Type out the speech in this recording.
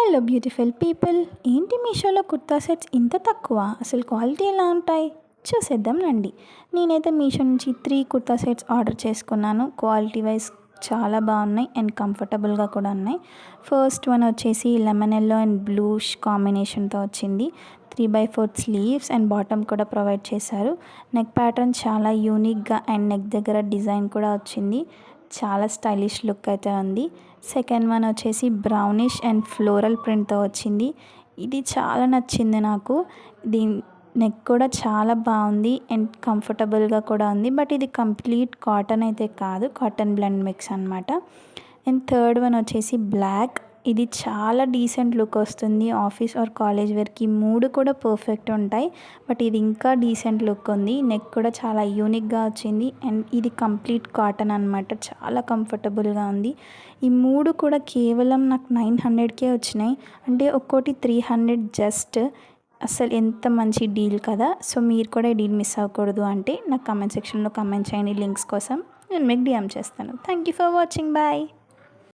Hello beautiful people, ఏంటి మీషోలో kurta sets ఇంత తక్కువ? అసలు క్వాలిటీ ఎలా ఉంటాయి చూసేద్దాం రండి. నేనైతే మీషో నుంచి 3 కుర్తా సెట్స్ ఆర్డర్ చేసుకున్నాను. క్వాలిటీ వైజ్ చాలా బాగున్నాయి అండ్ కంఫర్టబుల్గా కూడా ఉన్నాయి. ఫస్ట్ వన్ వచ్చేసి లెమన్ ఎల్లో అండ్ బ్లూష్ కాంబినేషన్తో వచ్చింది. 3/4 స్లీవ్స్ అండ్ బాటమ్ కూడా ప్రొవైడ్ చేశారు. నెక్ ప్యాటర్న్ చాలా యూనిక్గా అండ్ నెక్ దగ్గర డిజైన్ కూడా వచ్చింది. చాలా స్టైలిష్ లుక్ అయితే ఉంది. సెకండ్ వన్ వచ్చేసి బ్రౌనిష్ అండ్ ఫ్లోరల్ ప్రింట్తో వచ్చింది. ఇది చాలా నచ్చింది నాకు. దీని నెక్ కూడా చాలా బాగుంది అండ్ కంఫర్టబుల్గా కూడా ఉంది. బట్ ఇది కంప్లీట్ కాటన్ అయితే కాదు, కాటన్ బ్లెండ్ మిక్స్ అనమాట. అండ్ థర్డ్ వన్ వచ్చేసి బ్లాక్. ఇది చాలా డీసెంట్ లుక్ వస్తుంది. ఆఫీస్ ఆర్ కాలేజ్ వేర్కి 3 కూడా పర్ఫెక్ట్ ఉంటాయి. బట్ ఇది ఇంకా డీసెంట్ లుక్ ఉంది. నెక్ కూడా చాలా యూనిక్గా వచ్చింది అండ్ ఇది కంప్లీట్ కాటన్ అనమాట. చాలా కంఫర్టబుల్గా ఉంది. ఈ 3 కూడా కేవలం నాకు 900కే వచ్చినాయి. అంటే ఒక్కోటి 300 జస్ట్. అసలు ఎంత మంచి డీల్ కదా. సో మీరు కూడా ఈ డీల్ మిస్ అవ్వకూడదు అంటే నాకు కామెంట్ సెక్షన్లో కామెంట్ చేయండి. లింక్స్ కోసం నేను మీకు డిఎం చేస్తాను. Thank you for watching. Bye.